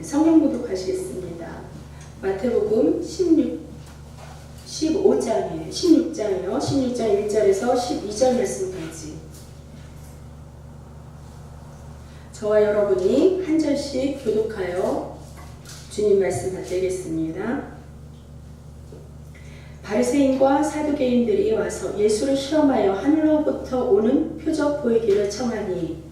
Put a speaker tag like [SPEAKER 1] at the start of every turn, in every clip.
[SPEAKER 1] 성경 교독하시겠습니다. 마태복음 16장이에요. 16장 1절에서 12절 말씀까지. 저와 여러분이 한 절씩 교독하여 주님 말씀 받들겠습니다. 바리새인과 사두개인들이 와서 예수를 실험하여 하늘로부터 오는 표적 보이기를 청하니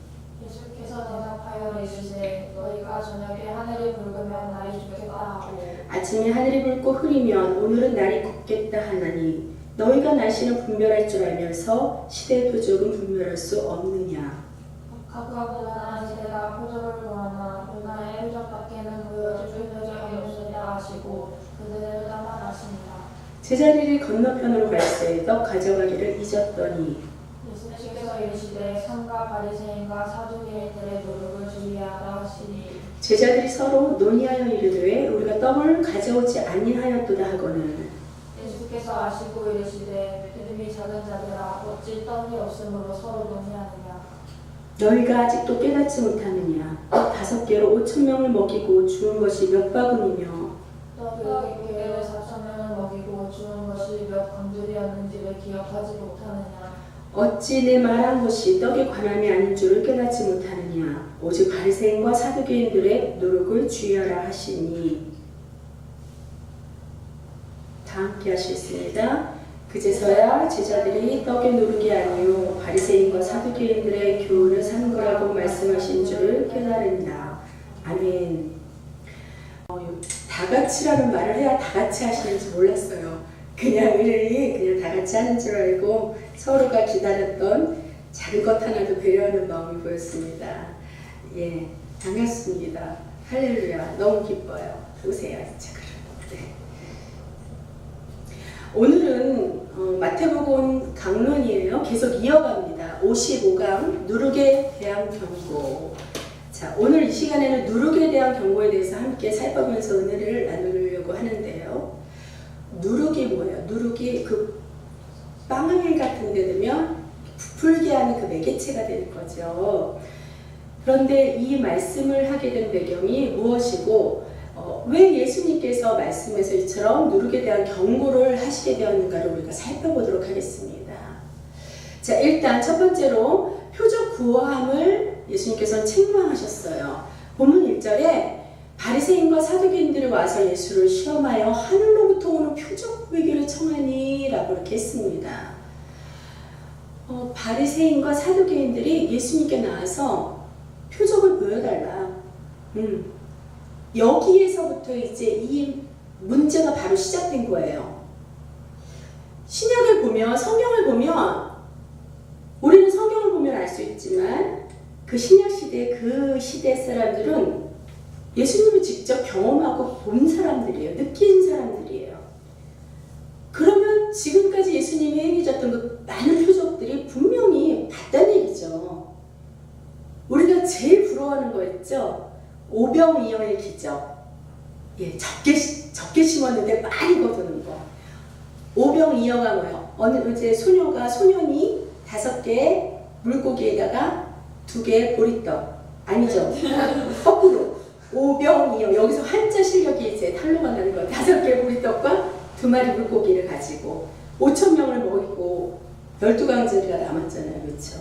[SPEAKER 2] 예수께서 대답하여 이르시되 너희가 저녁에 하늘이 붉으면 날이 죽겠다 하고
[SPEAKER 1] 아침에 하늘이 붉고 흐리면 오늘은 날이 곱겠다 하나니 너희가 날씨는 분별할 줄 알면서 시대의 표적은 분별할 수 없느냐.
[SPEAKER 2] 각각 나라는 시대가 표적을 구하나 요나의 표적밖에는 보여줄 표적이 없으리라 하시고 그들을 떠나가십니다.
[SPEAKER 1] 제자리를 건너편으로 갈새 떡 가져가기를 잊었더니
[SPEAKER 2] 예수께서 이르시되 삼가 바리새인과 사두개인들의 노력을 주의하라 하시니
[SPEAKER 1] 제자들이 서로 논의하여 이르되 우리가 떡을 가져오지 아니하였도다 하거늘
[SPEAKER 2] 예수께서 아시고 이르시되 믿음이 작은 자들아 어찌 떡이 없으므로 서로 논의하느냐.
[SPEAKER 1] 너희가 아직도 깨닫지 못하느냐. 5개로 5,000명을 먹이고 주운 것이 몇 바구니며
[SPEAKER 2] 떡 7개로 4,000명을 먹이고 주운 것이 몇 광들이었는지를 기억하지 못하느냐.
[SPEAKER 1] 어찌 내 말한 것이 떡에 관함이 아닌 줄을 깨닫지 못하느냐. 오직 바리새인과 사두개인들의 노력을 주의하라 하시니. 다 함께 하시겠습니다. 그제서야 제자들이 떡의 노력이 아니요 바리새인과 사두개인들의 교훈을 산 거라고 말씀하신 줄을 깨달으니라. 아멘. 다같이라는 말을 해야 다같이 하시는지 몰랐어요. 그냥 다같이 하는 줄 알고 서로가 기다렸던 작은 것 하나도 배려하는 마음이 보였습니다. 예, 반갑습니다. 할렐루야. 너무 기뻐요. 오세요. 네. 오늘은 마태복음 강론이에요. 계속 이어갑니다. 55강 누룩에 대한 경고. 자, 오늘 이 시간에는 누룩에 대한 경고에 대해서 함께 살펴보면서 은혜를 나누려고 하는데요. 누룩이 뭐예요? 누룩이 그 빵을 같은 데 넣으면 부풀게 하는 그 매개체가 되는 거죠. 그런데 이 말씀을 하게 된 배경이 무엇이고 왜 예수님께서 말씀에서 이처럼 누룩에 대한 경고를 하시게 되었는가를 우리가 살펴보도록 하겠습니다. 자, 일단 첫 번째로 표적 구함을 예수님께서는 책망하셨어요. 본문 1절에 바리새인과 사두개인들이 와서 예수를 시험하여 하늘로부터 오는 표적 보이기를 청하니 라고 이렇게 했습니다. 바리새인과 사두개인들이 예수님께 나와서 표적을 보여달라. 여기에서부터 이제 이 문제가 바로 시작된 거예요. 신약을 보면, 성경을 보면 우리는 성경을 보면 알 수 있지만 그 신약 시대, 그 시대 사람들은 예수님을 직접 경험하고 본 사람들이에요. 느낀 사람들이에요. 그러면 지금까지 예수님이 행해졌던 그 많은 표적들이 분명히 봤다는 얘기죠. 우리가 제일 부러워하는 거 있죠? 오병이어의 기적. 예, 적게 심었는데 많이 거두는 거. 오병이어가 뭐예요? 어제 소년이 5개의 물고기에다가 2개의 보리떡. 아니죠. 거꾸로. 오병이어. 여기서 한자 실력이 이제 탄로가 나는 거예요. 5개의 보리떡과 2마리 물고기를 가지고 5,000명을 먹이고 12강제리가 남았잖아요. 그렇죠?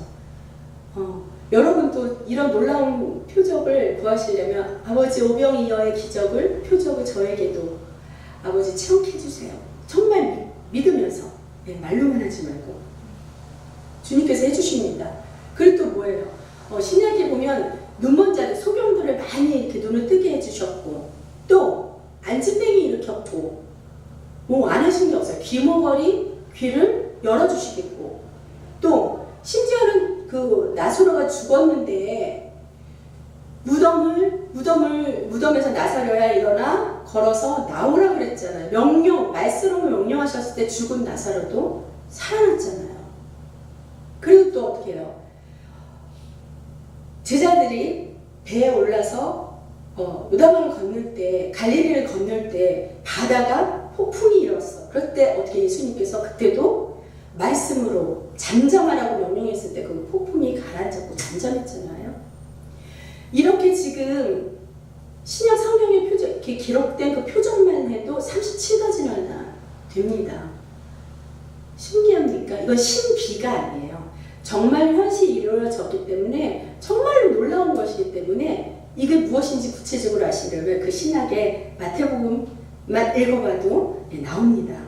[SPEAKER 1] 여러분도 이런 놀라운 표적을 구하시려면 아버지 오병이어의 표적을 저에게도 아버지 체험해 주세요. 정말 믿으면서 말로만 하지 말고 주님께서 해주십니다. 그리고 또 뭐예요? 신약에 보면 눈먼 자들, 소경들을 많이 이렇게 눈을 뜨게 해주셨고 또 안진뱅이 일으켰고 안 하신 게 없어요. 귀머거리 귀를 열어주시겠고 또 심지어는 그 나사로가 죽었는데 무덤에서 나사로야 일어나 걸어서 나오라 그랬잖아요. 말씀으로 명령하셨을 때 죽은 나사로도 살아났잖아요. 그리고 또 어떻게 해요? 제자들이 배에 올라서 요단강을 건널 때, 갈릴리를 건널 때 바다가 폭풍이 일었어. 그럴 때 어떻게 예수님께서 그때도 말씀으로 잠잠하라고 명령했을 때 그 폭풍이 가라앉았고 잠잠했잖아요. 이렇게 지금 신약 성경의 표적, 이렇게 기록된 그 표적만 해도 37가지나 됩니다. 신기합니까? 이건 신비가 아니에요. 정말 현실이 이루어졌기 때문에 정말로 놀라운 것이기 때문에 이게 무엇인지 구체적으로 아시려면 그 신약의 마태복음만 읽어봐도 나옵니다.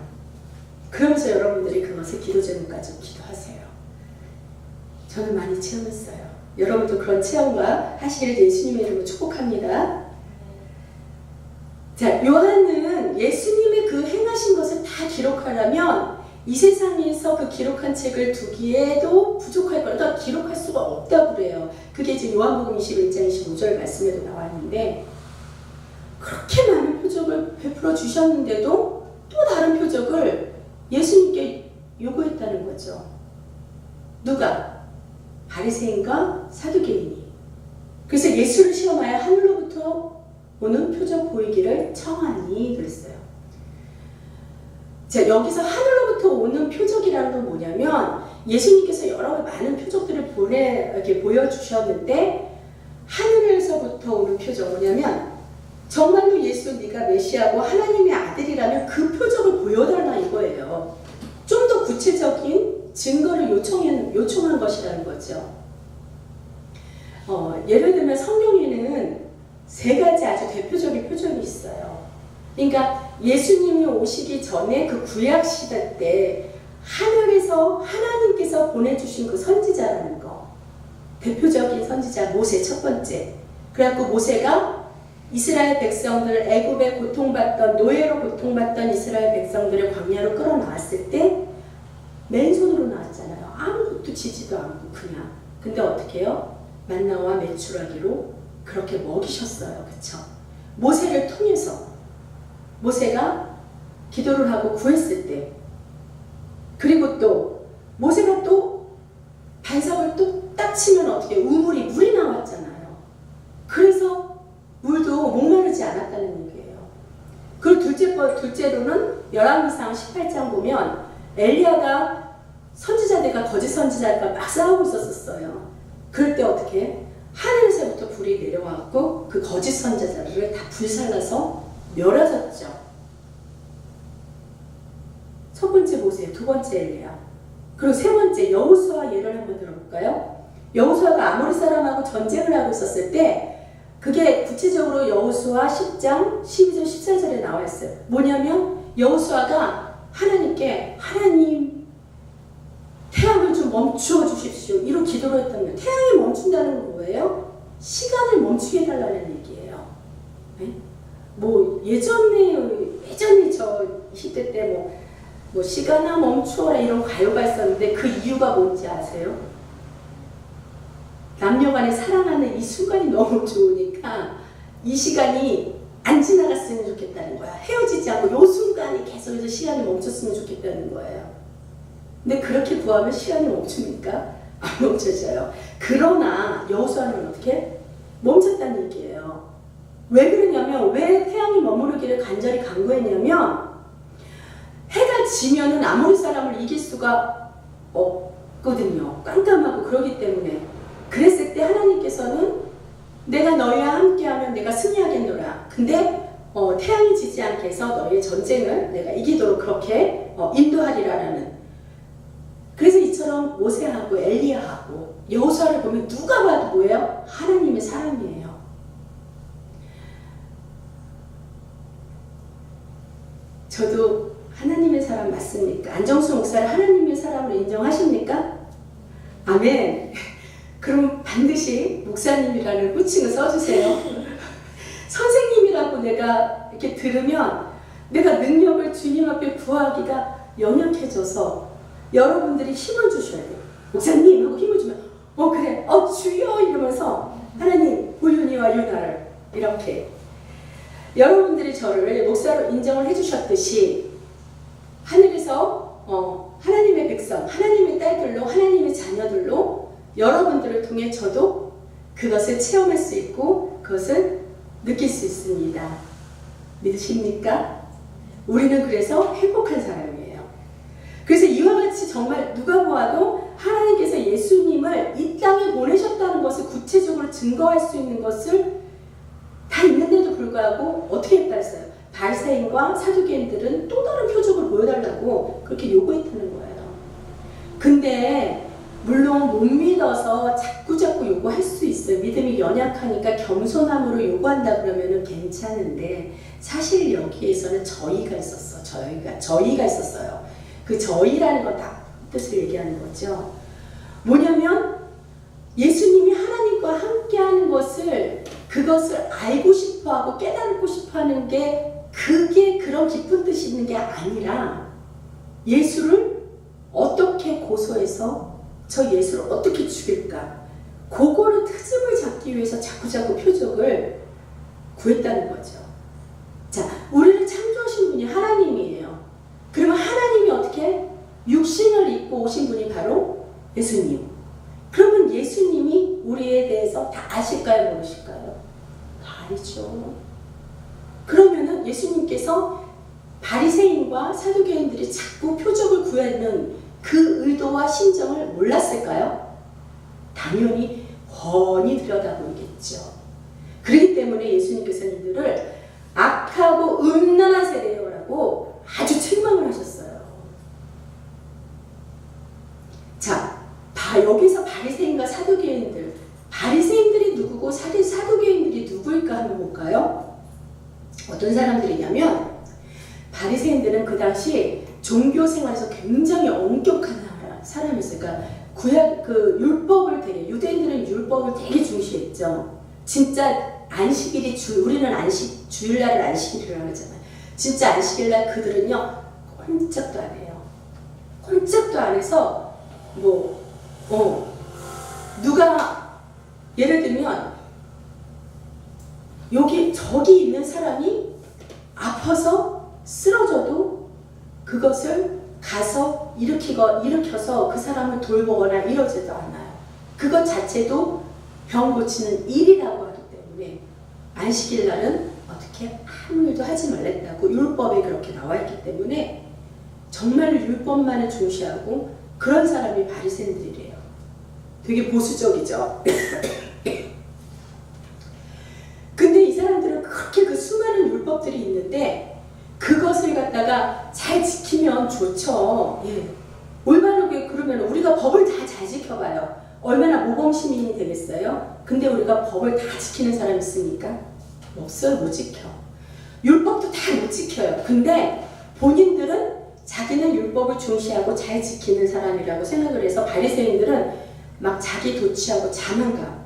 [SPEAKER 1] 그러면서 여러분들이 그것을 기도 제목까지 기도하세요. 저는 많이 체험했어요. 여러분도 그런 체험과 하시기를 예수님의 이름으로 축복합니다. 자, 요한은 예수님의 그 행하신 것을 다 기록하려면 이 세상에서 그 기록한 책을 두기에도 부족할 거예요. 그러니까 기록할 수가 없다고 그래요. 그게 지금 요한복음 21장 25절 말씀에도 나와 있는데 그렇게 많은 표적을 베풀어 주셨는데도 또 다른 표적을 예수님께 요구했다는 거죠. 누가? 바리새인과 사두개인이. 그래서 예수를 시험하여 하늘로부터 오는 표적 보이기를 청하니 그랬어요. 자, 여기서 하늘로부터 오는 표적이라는 건 뭐냐면 예수님께서 여러 많은 표적들을 이렇게 보여주셨는데 하늘에서부터 오는 표적 뭐냐면 정말로 예수 네가 메시아고 하나님의 아들이라면 그 표적을 보여달라 이거예요. 좀 더 구체적인 증거를 요청한 것이라는 거죠. 예를 들면 성경에는 3가지 아주 대표적인 표적이 있어요. 그러니까 예수님이 오시기 전에 그 구약 시대 때 하늘에서 하나님께서 보내주신 그 선지자라는 거. 대표적인 선지자 모세 첫 번째. 그래갖고 모세가 이스라엘 백성들 애굽에 고통받던 노예로 고통받던 이스라엘 백성들을 광야로 끌어나왔을 때 맨손으로 나왔잖아요. 아무것도 지지도 않고 그냥. 근데 어떻게 해요? 만나와 메추라기로 그렇게 먹이셨어요. 그쵸? 모세를 통해서 모세가 기도를 하고 구했을 때 그리고 또 모세가 또 반석을 뚝딱 치면 어떻게 물이 나왔잖아요. 그래서 물도 목마르지 않았다는 얘기예요. 그리고 둘째로는 열왕기상 18장 보면 엘리야가 선지자들과 거짓 선지자들과 막 싸우고 있었어요. 그럴 때 어떻게 해? 하늘에서부터 불이 내려와갖고 그 거짓 선지자들을 다 불살라서 멸하셨죠. 첫 번째 모세, 두 번째 엘리야. 그리고 세 번째 여호수아 예를 한번 들어볼까요? 여호수아가 아모리 사람하고 전쟁을 하고 있었을 때 그게 구체적으로 여호수아 10장 12절 14절에 나와 있어요. 뭐냐면 여호수아가 하나님께 하나님 태양을 좀 멈추어 주십시오. 이런 기도를 했던 거예요. 태양이 멈춘다는 건 뭐예요? 시간을 멈추게 해달라는 얘기예요. 네? 뭐 예전에 저 시대 때 뭐 시간아 멈추어라 이런 가요가 있었는데 그 이유가 뭔지 아세요? 남녀간에 사랑하는 이 순간이 너무 좋으니까 이 시간이 안 지나갔으면 좋겠다는 거야. 헤어지지 않고 이 순간이 계속해서 시간이 멈췄으면 좋겠다는 거예요. 근데 그렇게 구하면 시간이 멈춥니까? 안 멈춰져요. 그러나 여호수아는 어떻게? 멈췄다는 얘기예요. 왜 그러냐면 왜 태양이 머무르기를 간절히 간구했냐면 해가 지면은 아모리 사람을 이길 수가 없거든요. 깜깜하고 그러기 때문에. 그랬을 때 하나님께서는 내가 너희와 함께하면 내가 승리하겠노라. 근데 태양이 지지 않게 해서 너희의 전쟁을 내가 이기도록 그렇게 인도하리라라는. 그래서 이처럼 모세하고 엘리야하고 여호수아를 보면 누가 봐도 뭐예요? 하나님의 사람이에요. 저도 하나님의 사람 맞습니까? 안정수 목사를 하나님의 사람으로 인정하십니까? 아멘. 그럼 반드시 목사님이라는 호칭을 써주세요. 선생님이라고 내가 이렇게 들으면 내가 능력을 주님 앞에 구하기가 연약해져서 여러분들이 힘을 주셔야 돼요. 목사님 하고 힘을 주면 그래 주여 이러면서 하나님 우윤이와 유나를 이렇게 여러분들이 저를 목사로 인정을 해주셨듯이 하늘에서 하나님의 백성, 하나님의 딸들로 하나님의 자녀들로 여러분들을 통해 저도 그것을 체험할 수 있고 그것을 느낄 수 있습니다. 믿으십니까? 우리는 그래서 행복한 사람이에요. 그래서 이와 같이 정말 누가 보아도 하나님께서 예수님을 이 땅에 보내셨다는 것을 구체적으로 증거할 수 있는 것을 다 있는데도 불구하고 어떻게 했다 했어요? 바리새인과 사두개인들은 또 다른 표적을 보여달라고 그렇게 요구했다는 거예요. 근데 물론 못 믿어서 자꾸자꾸 요구할 수 있어요. 믿음이 연약하니까 겸손함으로 요구한다 그러면은 괜찮은데, 사실 여기에서는 저희가 있었어. 저희가 있었어요. 그 저희라는 건 딱 뜻을 얘기하는 거죠. 뭐냐면 예수님이 하나님과 함께하는 것을, 그것을 알고 싶어하고 깨닫고 싶어하는 게, 그게 그런 깊은 뜻이 있는 게 아니라 예수를 어떻게 고소해서 저 예수를 어떻게 죽일까, 그거를 트집을 잡기 위해서 자꾸자꾸 표적을 구했다는 거죠. 자, 우리를 창조하신 분이 하나님이에요. 그러면 하나님이 어떻게 육신을 입고 오신 분이 바로 예수님. 그러면 예수님이 우리에 대해서 다 아실까요, 모르실까요? 다 알죠. 그러면은 예수님께서 바리새인과 사두개인들이 자꾸 표적을 구하는 그 의도와 심정을 몰랐을까요? 당연히 훤히 들여다보겠죠. 그렇기 때문에 예수님께서는 이들을 악하고 음란한 세대라고 아주 책망을 하셨어요. 자, 여기서 바리새인과 사두개인들, 바리새인들이 누구고 사두개인들이 누구일까 한번 볼까요? 어떤 사람들이냐면, 바리새인들은 그 당시 종교 생활에서 굉장히 엄격한 사람이었어요. 그러니까 율법을 되게, 유대인들은 율법을 되게 중시했죠. 진짜 안식일이 우리는 주일날을 안식일이라고 하잖아요. 진짜 안식일날 그들은요, 꼼짝도 안 해요. 꼼짝도 안 해서 누가 예를 들면 저기 있는 사람이 아파서 쓰러져도 그것을 가서 일으켜서 그 사람을 돌보거나 이러지도 않아요. 그것 자체도 병 고치는 일이라고 하기 때문에 안식일 날은 어떻게 아무 일도 하지 말랬다고 율법에 그렇게 나와 있기 때문에 정말 율법만을 중시하고 그런 사람이 바리새인들이래요. 되게 보수적이죠. 근데 이 사람들은 그렇게 그 수많은 율법들이 있는데 그것을 갖다가 잘 지키면 좋죠. 예. 올바르게 그러면 우리가 법을 다 잘 지켜봐요. 얼마나 모범 시민이 되겠어요? 근데 우리가 법을 다 지키는 사람이 있습니까? 없어요. 못 지켜. 율법도 다 못 지켜요. 근데 본인들은 자기는 율법을 중시하고 잘 지키는 사람이라고 생각을 해서 바리새인들은 막 자기 도취하고 자만감,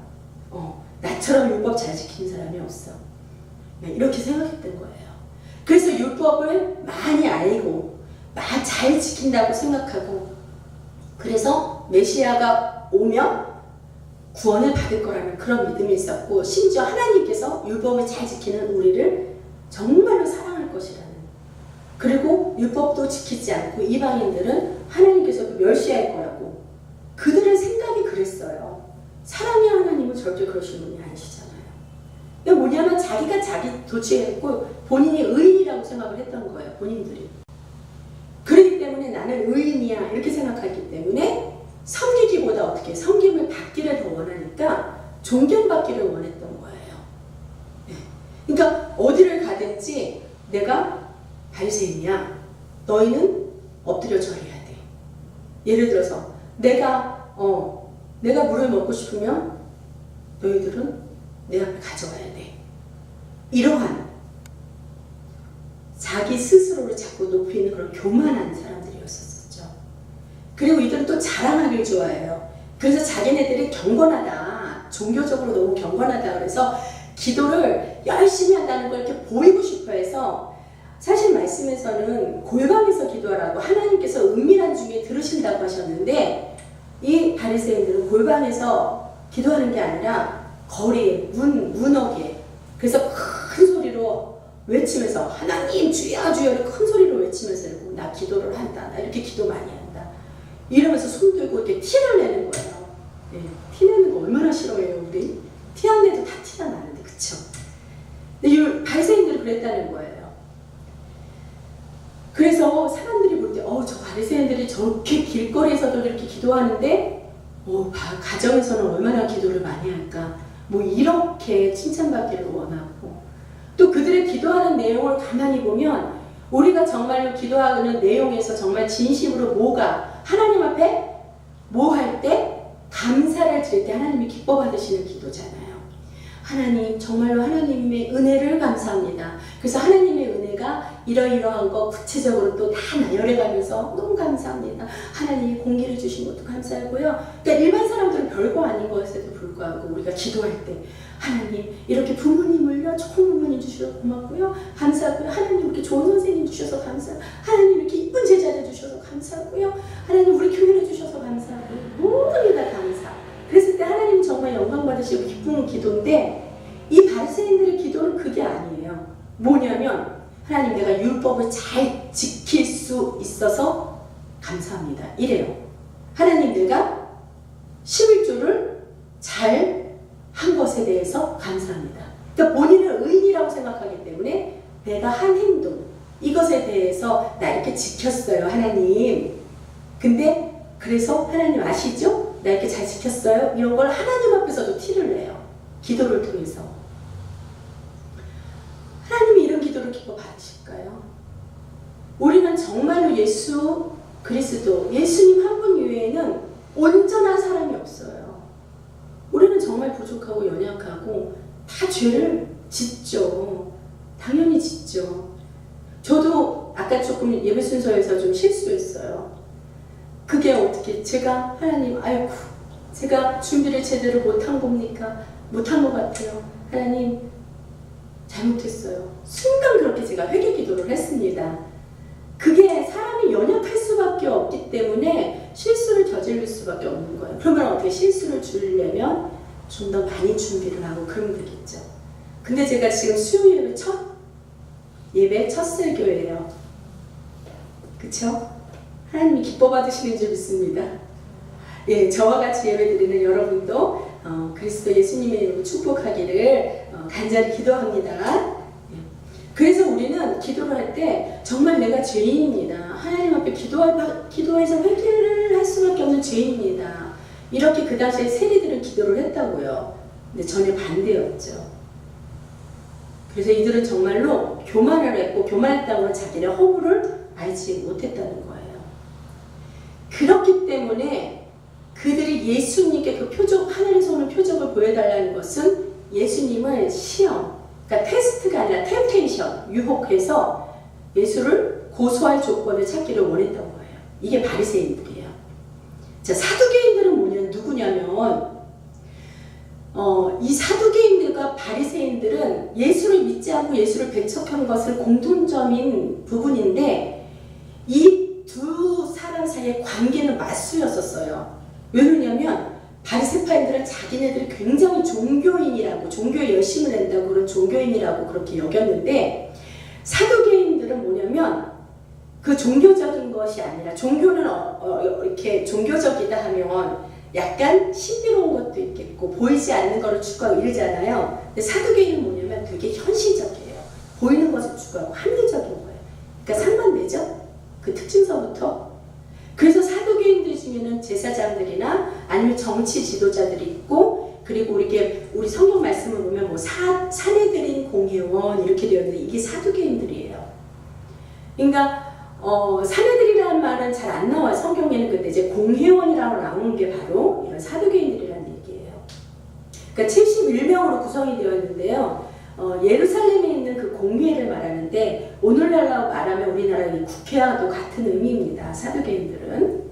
[SPEAKER 1] 나처럼 율법 잘 지키는 사람이 없어. 이렇게 생각했던 거예요. 그래서 율법을 많이 알고 잘 지킨다고 생각하고, 그래서 메시아가 오면 구원을 받을 거라는 그런 믿음이 있었고, 심지어 하나님께서 율법을 잘 지키는 우리를 정말로 사랑할 것이라는, 그리고 율법도 지키지 않고 이방인들은 하나님께서 멸시할 거라고 그들의 생각이 그랬어요. 사랑의 하나님은 절대 그러신 분이 아니시잖아요. 뭐냐면 자기가 자기 도취했고 본인이 의인이라고 생각을 했던 거예요. 본인들이. 그렇기 때문에 나는 의인이야 이렇게 생각하기 때문에 섬기기보다 어떻게 섬김을 받기를 더 원하니까 존경받기를 원했던 거예요. 네. 그러니까 어디를 가든지 내가 바리새인이야. 너희는 엎드려 절해야 돼. 예를 들어서 내가 물을 먹고 싶으면 너희들은 내 앞에 가져와야 돼. 이러한 자기 스스로를 자꾸 높이는 그런 교만한 사람들이었었죠. 그리고 이들은 또 자랑하길 좋아해요. 그래서 자기네들이 경건하다, 종교적으로 너무 경건하다 그래서 기도를 열심히 한다는 걸 이렇게 보이고 싶어 해서, 사실 말씀에서는 골방에서 기도하라고 하나님께서 은밀한 중에 들으신다고 하셨는데, 이 바리새인들은 골방에서 기도하는 게 아니라 거리에, 문어기에, 그래서 큰 소리로 외치면서 하나님 주여 주여를 큰 소리로 외치면서 나 기도를 한다, 나 이렇게 기도 많이 한다 이러면서 손 들고 이렇게 티를 내는 거예요. 네, 티 내는 거 얼마나 싫어해요 우리? 티 안 내도 다 티가 나는데, 그쵸? 근데 이 바리새인들이 그랬다는 거예요. 그래서 사람들이 볼 때 저 바리새인들이 저렇게 길거리에서도 이렇게 기도하는데 가정에서는 얼마나 기도를 많이 할까, 이렇게 칭찬받기를 원하고, 또 그들의 기도하는 내용을 가만히 보면 우리가 정말로 기도하는 내용에서 정말 진심으로 뭐가 하나님 앞에 뭐 할 때 감사를 드릴 때 하나님이 기뻐 받으시는 기도잖아요. 하나님 정말로 하나님의 은혜를 감사합니다. 그래서 하나님의 은혜가 이러이러한 거 구체적으로 또 다 나열해가면서 너무 감사합니다. 하나님이 공기를 주신 것도 감사하고요. 그러니까 일반 사람들은 별거 아닌 것에도 불구하고 우리가 기도할 때 하나님 이렇게 부모님을요 좋은 부모님 주셔서 고맙고요. 감사하고요. 하나님 이렇게 좋은 선생님 주셔서 감사하고요. 하나님 이렇게 이쁜 제자들 주셔서 감사하고요. 하나님 우리 교회를 주셔서 감사하고요. 모든 게 다 감사. 그랬을 때 하나님 정말 영광 받으시고 기쁜 기도인데 이 바리새인들의 기도는 그게 아니에요. 뭐냐면 하나님 내가 율법을 잘 지킬 수 있어서 감사합니다. 이래요. 하나님 내가 11조를 잘 한 것에 대해서 감사합니다. 그러니까 본인은 의인이라고 생각하기 때문에 내가 한 행동 이것에 대해서 나 이렇게 지켰어요 하나님. 근데 그래서 하나님 아시죠? 나 이렇게 잘 지켰어요. 이런 걸 하나님 앞에서도 티를 내요. 기도를 통해서. 하나님이 이런 기도를 기뻐 받으실까요? 우리는 정말로 예수 그리스도 예수님 한 분 이외에는 온전한 사람이 없어요. 우리는 정말 부족하고 연약하고 다 죄를 짓죠. 당연히 짓죠. 저도 아까 조금 예배 순서에서 좀 실수했어요. 그게 어떻게 제가 하나님 아이고 제가 준비를 제대로 못한 겁니까? 못한 것 같아요. 하나님 잘못했어요. 순간 그렇게 제가 회개 기도를 했습니다. 그게 사람이 연약할 수밖에 없기 때문에 실수를 저지를 수밖에 없는 거예요. 그러면 어떻게 실수를 줄이려면 좀 더 많이 준비를 하고 그러면 되겠죠. 근데 제가 지금 수요일에 첫 예배 첫 설교예요. 그쵸? 하나님이 기뻐 받으시는 줄 믿습니다. 예, 저와 같이 예배드리는 여러분도 그리스도 예수님의 이름으로 축복하기를 간절히 기도합니다. 그래서 우리는 기도를 할 때 정말 내가 죄인입니다. 하나님 앞에 기도해서 회개를 할 수밖에 없는 죄인입니다. 이렇게 그 당시에 세리들은 기도를 했다고요. 근데 전혀 반대였죠. 그래서 이들은 정말로 교만을 했고 교만했다고 자기의 허물을 알지 못했다는 거예요. 그렇기 때문에 그들이 예수님께 그 표적, 하늘에서 오는 표적을 보여달라는 것은 예수님을 시험, 그러니까 테스트가 아니라 템테이션, 유혹해서 예수를 고소할 조건을 찾기를 원했던 거예요. 이게 바리새인들이에요. 자, 사두개인들은 누구냐면 이 사두개인들과 바리새인들은 예수를 믿지 않고 예수를 배척한 것은 공통점인 부분인데 이 두 사람 사이의 관계는 맞수였었어요. 왜냐면 바리새파인들은 자기네들이 굉장히 종교인이라고 종교에 열심을 낸다고 그런 종교인이라고 그렇게 여겼는데 사두개인들은 뭐냐면 그 종교적인 것이 아니라 종교는 이렇게 종교적이다 하면 약간 신비로운 것도 있겠고 보이지 않는 것을 추구하고 이러잖아요. 근데 사두개인은 뭐냐면 되게 현실적이에요. 보이는 것을 추구하고 합리적인 거예요. 그러니까 상반되죠? 그 특징서부터. 그래서 사두개인들 중에는 제사장들이나 아니면 정치 지도자들이 있고 그리고 우리 성경 말씀을 보면 뭐 사내들인 공회원 이렇게 되어 있는데 이게 사두개인들이에요. 그러니까 사내들이라는 말은 잘 안 나와요. 성경에는. 근데 이제 공회원이라고 나오는 게 바로 이런 사두개인들이라는 얘기예요. 그러니까 71명으로 구성이 되어 있는데요. 예루살렘에 있는 그 공회를 말하는데 오늘날로 말하면 우리나라의 국회와도 같은 의미입니다. 사두개인들은.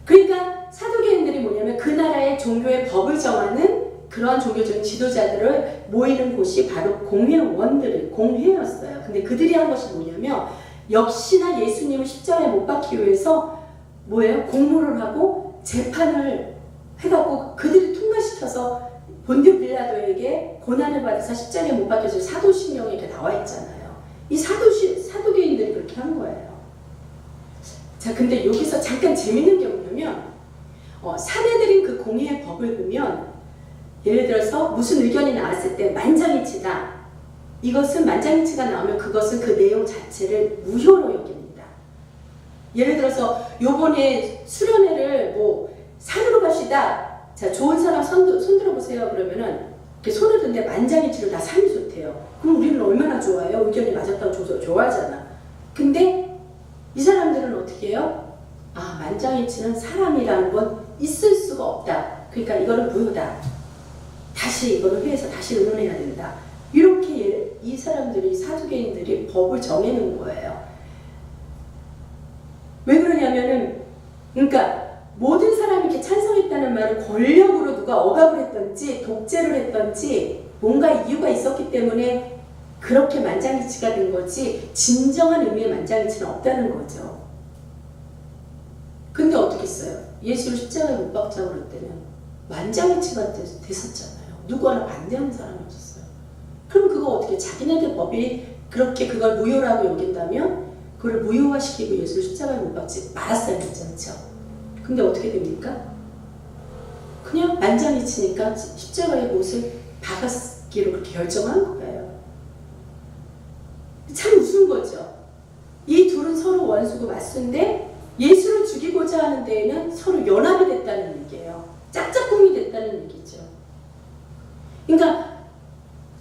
[SPEAKER 1] 그러니까 사두개인들이 뭐냐면 그 나라의 종교의 법을 정하는 그러한 종교적인 지도자들을 모이는 곳이 바로 공회였어요. 근데 그들이 한 것이 뭐냐면 역시나 예수님을 십자가에 못 박기 위해서 뭐예요? 공모를 하고 재판을 해갖고 그들이 통과시켜서 본디오 빌라도에게 고난을 받아서 십자가에 못 박혀서 사도신경에 이렇게 나와 있잖아요. 이 사두개인들이 그렇게 한 거예요. 자, 근데 여기서 잠깐 재밌는 게 뭐냐면 사내들인 그 공회의 법을 보면 예를 들어서 무슨 의견이 나왔을 때 만장일치다. 이것은 만장일치가 나오면 그것은 그 내용 자체를 무효로 여깁니다. 예를 들어서 요번에 수련회를 뭐 산으로 갑시다. 자, 좋은 사람 손 들어보세요. 그러면은 이렇게 손을 드는데 만장일치로 다 산이 좋대요. 돼요. 그럼 우리는 얼마나 좋아해요? 의견이 맞았다고 좋아하잖아. 근데 이 사람들은 어떻게 해요? 아, 만장일치는 사람이라는 건 있을 수가 없다. 그러니까 이거는 무효다. 다시 이거는 회에서 다시 의논해야 된다. 이렇게 이 사람들이, 사두개인들이 법을 정해놓은 거예요. 왜 그러냐면은, 그러니까 모든 사람이 이렇게 찬성했다는 말은 권력으로 누가 억압을 했던지 독재를 했던지 뭔가 이유가 있었기 때문에 그렇게 만장일치가 된 거지, 진정한 의미의 만장일치는 없다는 거죠. 근데 어떻게 했어요? 예수를 십자가에 못 박자고 그럴 때는 만장일치가 됐었잖아요. 누구 하나 반대하는 사람이 없었어요. 그럼 그거 어떻게, 자기네들 법이 그렇게 그걸 무효라고 여긴다면 그걸 무효화시키고 예수를 십자가에 못 박지 말았어야 했죠. 근데 어떻게 됩니까? 그냥 만장일치니까 십자가에 못을 박았기로 그렇게 결정한 거예요. 참 우스운 거죠. 이 둘은 서로 원수고 맞수인데 예수를 죽이고자 하는 데에는 서로 연합이 됐다는 얘기예요. 짝짝꿍이 됐다는 얘기죠. 그러니까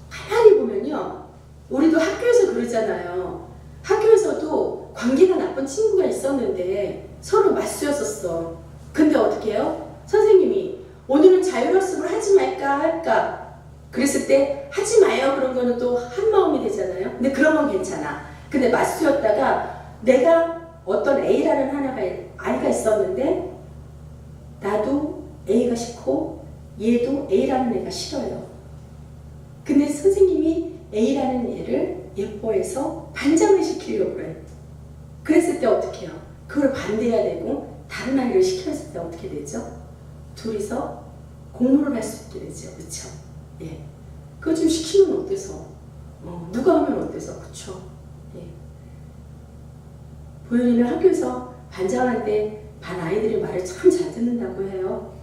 [SPEAKER 1] 가만히 보면요, 우리도 학교에서 그러잖아요. 학교에서도 관계가 나쁜 친구가 있었는데 서로 맞수였었어. 근데 어떻게 해요? 선생님이 오늘은 자율학습을 하지 말까 할까 그랬을 때 하지 마요. 그런 거는 또 한 마음이 되잖아요. 근데 그런 건 괜찮아. 근데 맞수였다가 내가 어떤 A라는 아이가 있었는데 나도 A가 싫고 얘도 A라는 애가 싫어요. 근데 선생님이 A라는 애를 예뻐해서 반장을 시키려고 그래. 그랬을 때 어떻게 해요? 그걸 반대해야 되고 다른 아이를 시켰을 때 어떻게 되죠? 둘이서 공모를 할 수 있게 되죠. 그쵸? 예. 그거 좀 시키면 어때서? 누가 하면 어때서? 그쵸? 예. 보현이는 학교에서 반장한테 반 아이들이 말을 참 잘 듣는다고 해요.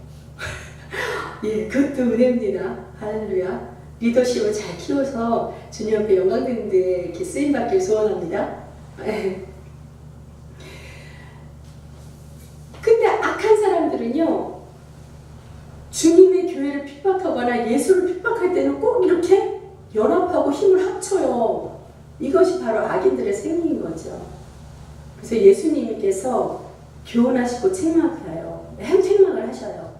[SPEAKER 1] 예, 그것도 은혜입니다. 할렐루야. 리더십을 잘 키워서 주님 앞에 영광되는데 이렇게 쓰임받길 소원합니다. 예. 근데 악한 사람들은요, 주님의 교회를 핍박하거나 예수를 핍박할 때는 꼭 이렇게 연합하고 힘을 합쳐요. 이것이 바로 악인들의 생리인 거죠. 그래서 예수님께서 교훈하시고 책망하여요. 책망을 하셔요.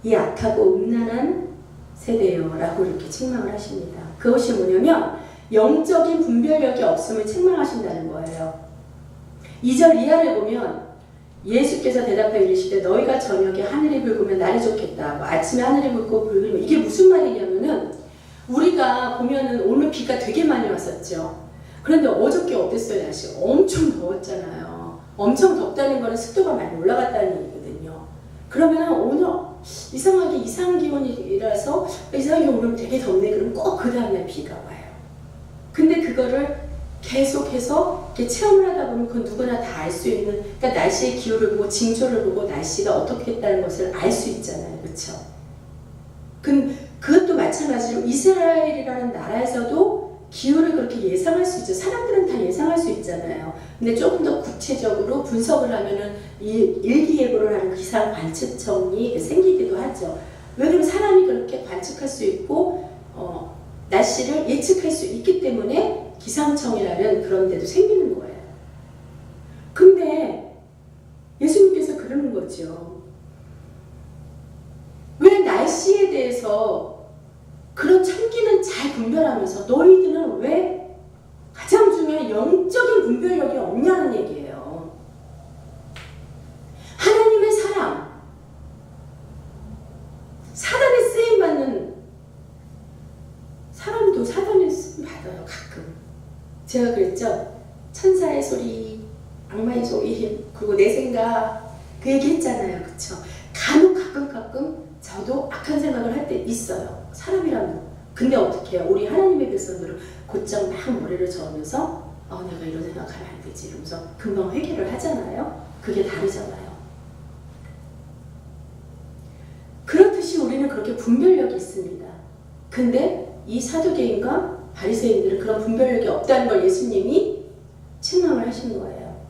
[SPEAKER 1] 이 악하고 음란한 세대요 라고 이렇게 책망을 하십니다. 그것이 뭐냐면 영적인 분별력이 없음을 책망하신다는 거예요. 2절 이하를 보면 예수께서 대답하여 이르시되 너희가 저녁에 하늘이 붉으면 날이 좋겠다. 아침에 하늘이 붉고 붉으면, 이게 무슨 말이냐면은 우리가 보면은 오늘 비가 되게 많이 왔었죠. 그런데 어저께 어땠어요? 날씨 엄청 더웠잖아요. 엄청 덥다는 거는 습도가 많이 올라갔다는 얘기거든요. 그러면 오늘 이상하게 이상기온이라서 이상기온 오르면 되게 덥네. 그러면 꼭 그 다음날 비가 와요. 근데 그거를 계속해서 이렇게 체험을 하다 보면 그건 누구나 다 알 수 있는, 그러니까 날씨의 기후를 보고 징조를 보고 날씨가 어떻게 했다는 것을 알 수 있잖아요. 그렇죠? 그것도 마찬가지로 이스라엘이라는 나라에서도 기후를 그렇게 예상할 수 있죠. 사람들은 다 예상할 수 있잖아요. 근데 조금 더 구체적으로 분석을 하면은 일기예보를 하는 기상 관측청이 생기기도 하죠. 왜냐면 사람이 그렇게 관측할 수 있고 날씨를 예측할 수 있기 때문에 기상청이라는 그런 데도 생기는 거예요. 근데 예수님께서 그러는 거죠. 왜 날씨에 대해서 그런 천기는 잘 분별하면서 너희들은 왜 가장 중요한 영적인 분별력이 없냐는 얘기예요. 하나님의 사랑, 사단의 쓰임받는 사람도 사단의 쓰임 받아요. 가끔 제가 그랬죠. 천사의 소리, 악마의 소리, 그리고 내 생각, 그 얘기 했잖아요. 그쵸? 간혹 가끔 저도 악한 생각을 할 때 있어요. 사람이라면. 근데 어떻게 해요? 우리 하나님의 백성들은 곧장 막 머리를 저으면서 내가 이런 생각하면 안 되지 이러면서 금방 회개를 하잖아요. 그게 다르잖아요. 그렇듯이 우리는 그렇게 분별력이 있습니다. 근데 이 사두개인과 바리새인들은 그런 분별력이 없다는 걸 예수님이 책망을 하시는 거예요.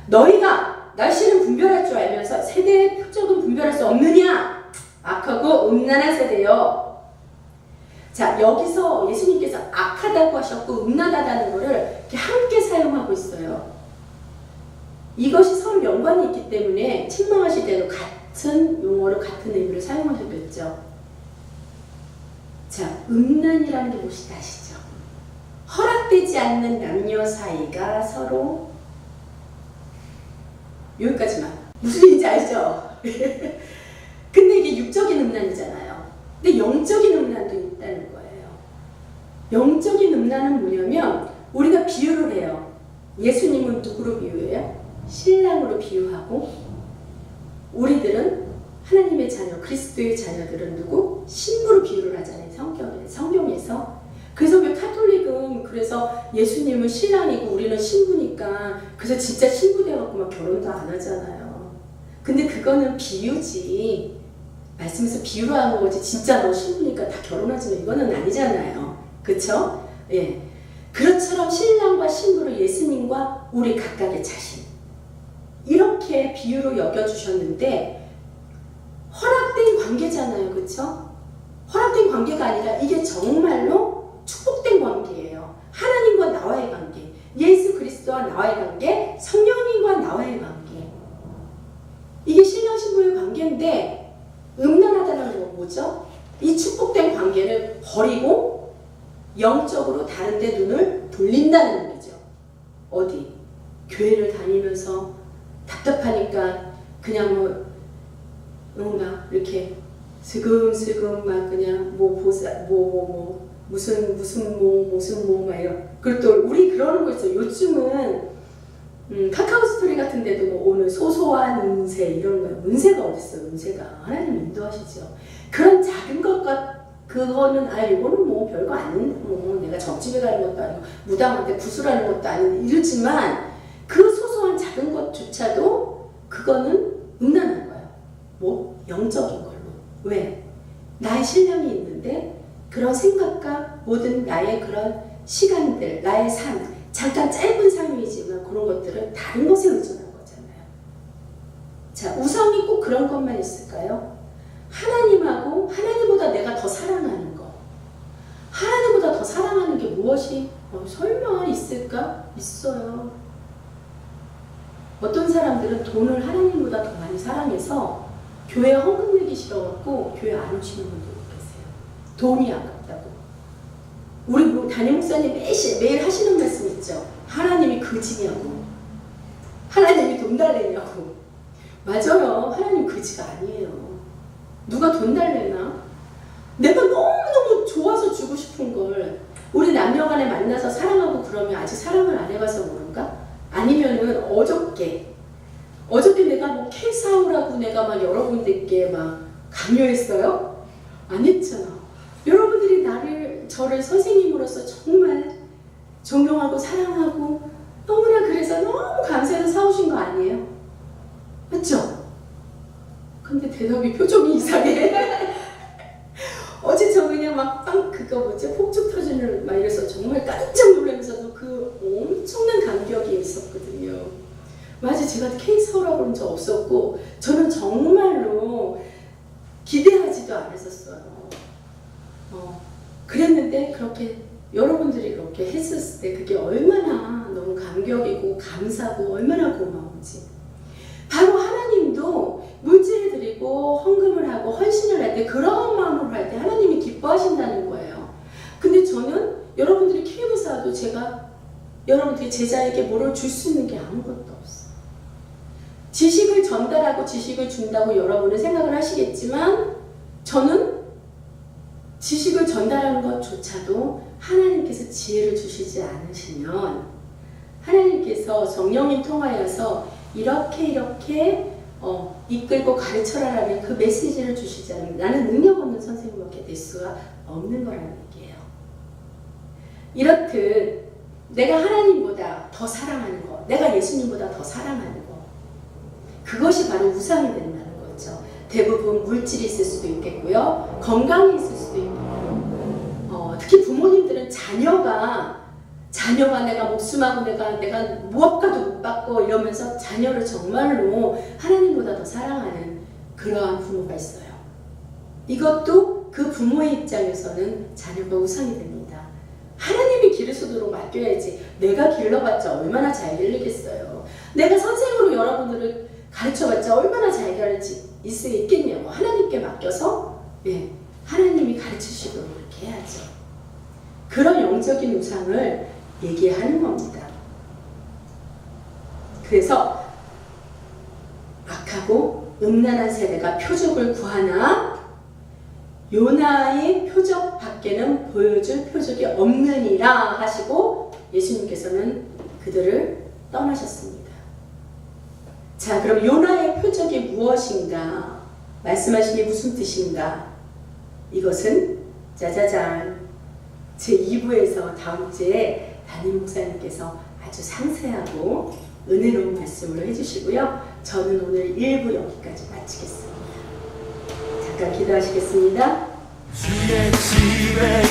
[SPEAKER 1] 너희가 날씨는 분별할 줄 알면서 세대의 표적은 분별할 수 없느냐? 악하고 음란한 세대요. 자, 여기서 예수님께서 악하다고 하셨고 음란하다는 거를 이렇게 함께 사용하고 있어요. 이것이 서로 연관이 있기 때문에 책망하실 때도 같은 용어로 같은 의미를 사용하셨겠죠. 자, 음란이라는 게 무엇인지 아시죠? 허락되지 않는 남녀 사이가 서로 여기까지만. 무슨 얘기인지 알죠? 근데 이게 육적인 음란이잖아요. 근데 영적인 음란도 있다는 거예요. 영적인 음란은 뭐냐면 우리가 비유를 해요. 예수님은 누구로 비유해요? 신랑으로 비유하고 우리들은 하나님의 자녀, 그리스도의 자녀들은 누구? 신부로 비유를 하잖아요. 성경에서. 그래서 왜 카톨릭은 그래서 예수님은 신랑이고 우리는 신부니까 그래서 진짜 신부 돼갖고 막 결혼도 안 하잖아요. 근데 그거는 비유지. 말씀에서 비유로 하는 거지 진짜 너 신부니까 다 결혼하지만 이거는 아니잖아요. 그쵸? 예. 그것처럼 신랑과 신부를 예수님과 우리 각각의 자신 이렇게 비유로 여겨주셨는데 허락된 관계잖아요. 그쵸? 허락된 관계가 아니라 이게 정말로 축복된 관계예요. 하나님과 나와의 관계, 예수 그리스도와 나와의 관계, 성령님과 나와의 관계. 이게 신랑 신부의 관계인데 음란하다는 건 뭐죠? 이 축복된 관계를 버리고 영적으로 다른 데 눈을 돌린다는 얘기죠. 어디? 교회를 다니면서 답답하니까 그냥 막 이렇게 슬금슬금 막 그냥 무슨 막 이런. 그리고 또 우리 그러는 거 있어요. 요즘은 카카오 스토리 같은 데도 뭐 오늘 소소한 운세 이런 거예요. 운세가 어딨어요. 운세가 하나님 인도하시죠. 그런 작은 것과 그거는 이거는 뭐 별거 아닌데 뭐 내가 점집에 가는 것도 아니고 무당한테 구슬하는 것도 아닌데 이러지만 그 소소한 작은 것조차도 그거는 음란한 거예요. 뭐 영적인 걸로. 왜? 나의 신랑이 있는데 그런 생각과 모든 나의 그런 시간들, 나의 삶, 잠깐 짧은 삶이지만 그런 것들은 다른 것에 의존한 거잖아요. 자, 우상이 꼭 그런 것만 있을까요? 하나님하고 하나님보다 내가 더 사랑하는 거. 하나님보다 더 사랑하는 게 무엇이 설마 있을까? 있어요. 어떤 사람들은 돈을 하나님보다 더 많이 사랑해서 교회 헌금 내기 싫어갖고 교회 안 오시는 분도 계세요. 돈이 아깝다고. 우리 담임 목사님 매일 하시는 말씀 있죠. 하나님이 거지냐고. 하나님이 돈 달래냐고. 맞아요. 하나님 거지가 아니에요. 누가 돈 달래나? 내가 너무너무 좋아서 주고 싶은 걸 우리 남녀간에 만나서 사랑하고 그러면 아직 사랑을 안 해봐서 모른가? 아니면은 어저께 내가 뭐 케이크 사오라고 내가 막 여러분들께 막 강요했어요? 안 했잖아. 여러분들이 저를 선생님으로서 정말 존경하고 사랑하고 너무나 그래서 너무 감사해서 사오신 거 아니에요? 맞죠? 근데 대답이 표정이 이상해. 어제 저 그냥 폭죽 터지는 막 이래서 정말 깜짝 놀라면서도 그 엄청난 감격이 있었거든요. 맞아, 제가 케이크 사오라고 그런 적 없었고 저는 정말로 기대하지도 않았었어요. 그랬는데 그렇게 여러분들이 그렇게 했었을 때 그게 얼마나 너무 감격이고 감사고 얼마나 고마운지. 바로 하나님도 물질을 드리고 헌금을 하고 헌신을 할 때 그런 마음으로 할 때 하나님이 기뻐하신다는 거예요. 근데 저는 여러분들이 케이크 사도 제가 여러분들이 제자에게 뭐를 줄 수 있는 게 아무것도 없어요. 지식을 전달하고 지식을 준다고 여러분은 생각을 하시겠지만 저는 지식을 전달하는 것조차도 하나님께서 지혜를 주시지 않으시면 하나님께서 성령님 통하여서 이렇게 이끌고 가르쳐라라는 그 메시지를 주시지 않으면 나는 능력 없는 선생님밖에 될 수가 없는 거라는 얘기예요. 이렇듯 내가 하나님보다 더 사랑하는 것, 내가 예수님보다 더 사랑하는 것, 그것이 바로 우상이 된다는 거죠. 대부분 물질이 있을 수도 있겠고요. 건강이 있을 수도 있고요. 특히 부모님들은 자녀가 내가 목숨하고 내가 무엇과도 못 받고 이러면서 자녀를 정말로 하나님보다 더 사랑하는 그러한 부모가 있어요. 이것도 그 부모의 입장에서는 자녀가 우상이 됩니다. 하나님이 기르시도록 맡겨야지 내가 길러봤자 얼마나 잘 길르겠어요. 내가 선생으로 여러분들을 가르쳐봤자 얼마나 잘 가르칠 수 있겠냐고 하나님께 맡겨서 하나님이 가르치시도록 이렇게 해야죠. 그런 영적인 우상을 얘기하는 겁니다. 그래서 악하고 음란한 세대가 표적을 구하나 요나의 표적 밖에는 보여줄 표적이 없느니라 하시고 예수님께서는 그들을 떠나셨습니다. 자, 그럼 요나의 표적이 무엇인가? 말씀하신 게 무슨 뜻인가? 이것은 짜자잔 제2부에서 다음 주에 담임 목사님께서 아주 상세하고 은혜로운 말씀을 해주시고요. 저는 오늘 1부 여기까지 마치겠습니다. 잠깐 기도하시겠습니다.
[SPEAKER 3] 주의 집에